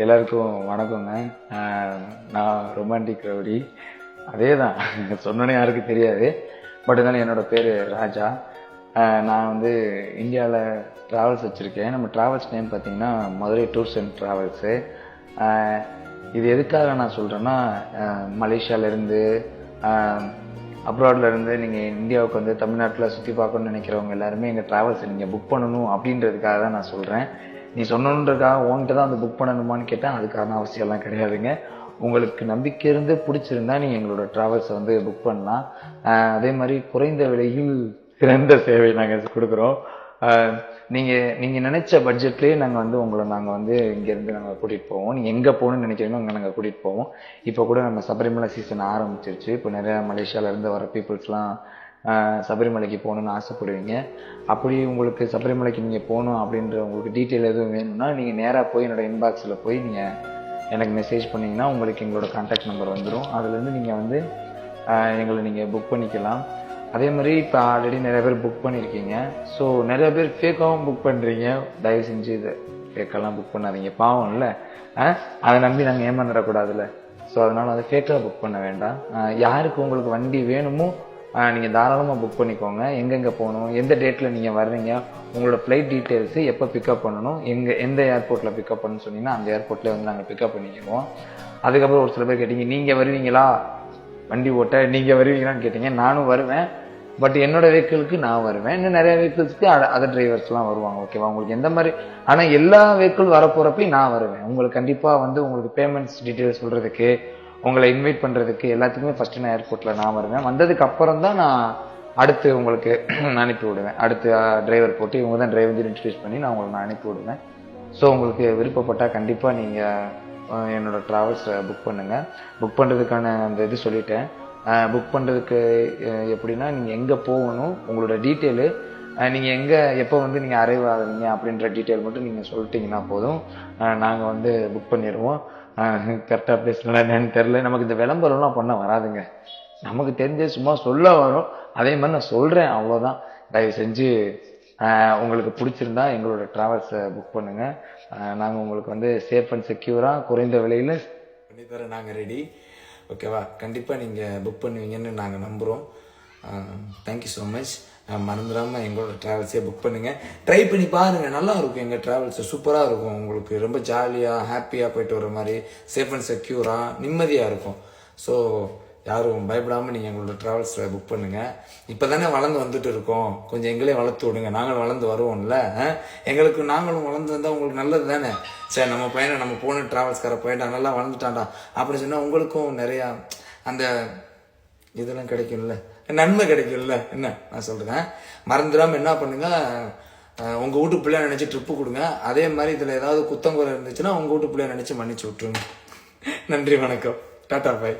எல்லாருக்கும் வணக்கங்க. நான் ரொமான்டிக் ரவுடி. அதே தான் சொன்னோன்னே யாருக்கும் தெரியாது. பட் இருந்தாலும் என்னோட பேர் ராஜா. நான் வந்து இந்தியாவில் ட்ராவல்ஸ் வச்சுருக்கேன். நம்ம ட்ராவல்ஸ் நேம் பார்த்தீங்கன்னா மதுரை டூர்ஸ் அண்ட் ட்ராவல்ஸு. இது எதுக்காக நான் சொல்கிறேன்னா, மலேசியாவிலேருந்து அப்ராட்லேருந்து நீங்கள் இந்தியாவுக்கு வந்து தமிழ்நாட்டில் சுற்றி பார்க்கணுன்னு நினைக்கிறவங்க எல்லாருமே எங்கள் ட்ராவல்ஸை நீங்கள் புக் பண்ணணும் அப்படின்றதுக்காக தான் நான் சொல்கிறேன். நீ சொன்னன்றதுக்காக உங்கள்கிட்ட தான் வந்து புக் பண்ணணுமான்னு கேட்டால் அதுக்கான அவசியம்லாம் கிடையாதுங்க. உங்களுக்கு நம்பிக்கை இருந்து பிடிச்சிருந்தா நீங்கள் எங்களோட ட்ராவல்ஸை வந்து புக் பண்ணலாம். அதே மாதிரி குறைந்த விலையில் சிறந்த சேவை நாங்கள் கொடுக்குறோம். நீங்கள் நினைச்ச பட்ஜெட்லேயே நாங்கள் வந்து இங்கேருந்து நாங்கள் கூட்டிகிட்டு போவோம். நீங்கள் எங்கே போகணுன்னு நினைக்கிறீங்களோ அங்கே நாங்கள் கூட்டிகிட்டு போவோம். இப்போ கூட நம்ம சபரிமலை சீசன் ஆரம்பிச்சிருச்சு. இப்போ நிறையா மலேசியாவிலேருந்து வர பீப்புள்ஸ்லாம் சபரிமலைக்கு போகணுன்னு ஆசைப்படுவீங்க. அப்படி உங்களுக்கு சபரிமலைக்கு நீங்கள் போகணும் அப்படின்ற உங்களுக்கு டீட்டெயில் எதுவும் வேணும்னா நீங்கள் நேராக போய் என்னோடய இன்பாக்ஸில் போய் நீங்கள் எனக்கு மெசேஜ் பண்ணிங்கன்னா உங்களுக்கு எங்களோட கான்டாக்ட் நம்பர் வந்துடும். அதுலேருந்து நீங்கள் வந்து எங்களை நீங்கள் புக் பண்ணிக்கலாம். அதே மாதிரி இப்போ ஆல்ரெடி நிறைய பேர் புக் பண்ணியிருக்கீங்க. ஸோ நிறைய பேர் ஃபேக்காகவும் புக் பண்ணுறீங்க. தயவு செஞ்சு இதை ஃபேக்கெல்லாம் புக் பண்ணாதீங்க. பாவம் இல்லை, அதை நம்பி நாங்கள் ஏமாந்துடக்கூடாதுல்ல. ஸோ அதனால் அதை ஃபேக்காக புக் பண்ண வேண்டாம். யாருக்கு உங்களுக்கு வண்டி வேணுமோ நீங்கள் தாராளமாக புக் பண்ணிக்கோங்க. எங்கெங்கே போகணும், எந்த டேட்டில் நீங்கள் வர்றீங்க, உங்களோட ஃப்ளைட் டீட்டெயில்ஸு, எப்போ பிக்கப் பண்ணணும், எந்த ஏர்போர்ட்டில் பிக்கப் பண்ணணும்னு சொன்னீங்கன்னா அந்த ஏர்போர்ட்லேயே வந்து நாங்கள் பிக்கப் பண்ணிக்குவோம். அதுக்கப்புறம் ஒரு சில பேர் கேட்டீங்க, நீங்கள் வருவீங்களா வண்டி ஓட்ட, நீங்கள் வருவீங்களான்னு கேட்டீங்க. நானும் வருவேன், பட் என்னோடய வெஹிக்கிளுக்கு நான் வருவேன். இன்னும் நிறைய வெஹிக்கிள்ஸ்க்கு அதர் டிரைவர்ஸ்லாம் வருவாங்க. ஓகேவா? உங்களுக்கு எந்த மாதிரி, ஆனால் எல்லா வெஹிக்கிள் வரப்போகிறப்பையும் நான் வருவேன். உங்களுக்கு கண்டிப்பாக வந்து உங்களுக்கு பேமெண்ட்ஸ் டீட்டெயில்ஸ் சொல்கிறதுக்கு, உங்களை இன்வைட் பண்ணுறதுக்கு எல்லாத்துக்குமே ஃபஸ்ட்டு நான் ஏர்போர்ட்டில் நான் வருவேன். வந்ததுக்கு அப்புறம் தான் நான் அடுத்து உங்களுக்கு அனுப்பி விடுவேன். அடுத்து டிரைவர் போட்டு இவங்க தான் டிரைவர் இன்ட்ரடியூஸ் பண்ணி நான் உங்களுக்கு நான் அனுப்பி விடுவேன். ஸோ உங்களுக்கு விருப்பப்பட்டால் கண்டிப்பாக நீங்கள் என்னோடய ட்ராவல்ஸ் புக் பண்ணுங்கள். புக் பண்ணுறதுக்கான அந்த இது சொல்லிட்டேன். புக் பண்ணுறதுக்கு எப்படின்னா, நீங்கள் எங்கே போகணும், உங்களோட டீட்டெயிலு, நீங்கள் எங்கே எப்போ வந்து நீங்கள் அரைவ் ஆகுறீங்க அப்படின்ற டீட்டெயில் மட்டும் நீங்கள் சொல்லிட்டீங்கன்னா போதும். நாங்கள் வந்து புக் பண்ணிடுவோம். கரெக்டாக பேசலாம் என்னன்னு தெரில. நமக்கு இந்த விளம்பரம்லாம் பண்ண வராதுங்க. நமக்கு தெரிஞ்ச சும்மா சொல்ல வரும். அதே மாதிரி நான் சொல்கிறேன், அவ்வளோதான். தயவு செஞ்சு உங்களுக்கு பிடிச்சிருந்தா எங்களோட ட்ராவல்ஸை புக் பண்ணுங்கள். நாங்கள் உங்களுக்கு வந்து சேஃப் அண்ட் செக்யூராக குறைந்த விலையில் பண்ணி தர நாங்கள் ரெடி. ஓகேவா? கண்டிப்பாக நீங்கள் புக் பண்ணுவீங்கன்னு நாங்கள் நம்புகிறோம். Thank you so much. மறந்துடாமல் எங்களோட ட்ராவல்ஸே புக் பண்ணுங்கள். ட்ரை பண்ணி பாருங்கள், நல்லா இருக்கும். எங்கள் ட்ராவல்ஸு சூப்பராக இருக்கும். உங்களுக்கு ரொம்ப ஜாலியாக ஹாப்பியாக போயிட்டு வர மாதிரி, சேஃப் அண்ட் செக்யூராக நிம்மதியாக இருக்கும். ஸோ யாரும் பயப்படாமல் நீங்கள் எங்களோட ட்ராவல்ஸில் புக் பண்ணுங்கள். இப்போ தானே வளர்ந்து வந்துட்டு இருக்கோம், கொஞ்சம் எங்களே வளர்த்து விடுங்க. நாங்களும் வளர்ந்து வருவோம்ல. எங்களுக்கு நாங்களும் வளர்ந்து வந்தால் உங்களுக்கு நல்லது தானே. சரி, நம்ம பையனை, நம்ம போன ட்ராவல்ஸ்கார பையனா நல்லா வளர்ந்துட்டான்டா அப்படின்னு சொன்னால் உங்களுக்கும் நிறையா அந்த இதெல்லாம் கிடைக்கும்ல, நன்மை கிடைக்கும்ல. என்ன நான் சொல்கிறேன், மறந்துடாமல் என்ன பண்ணுங்க, உங்கள் வீட்டு பிள்ளைய நினச்சி ட்ரிப்பு கொடுங்க. அதே மாதிரி இதில் ஏதாவது குத்தங்குறை இருந்துச்சுன்னா உங்கள் வீட்டு பிள்ளைய நினச்சி மன்னிச்சு விட்ருங்க. நன்றி, வணக்கம், டாடா, பாய்.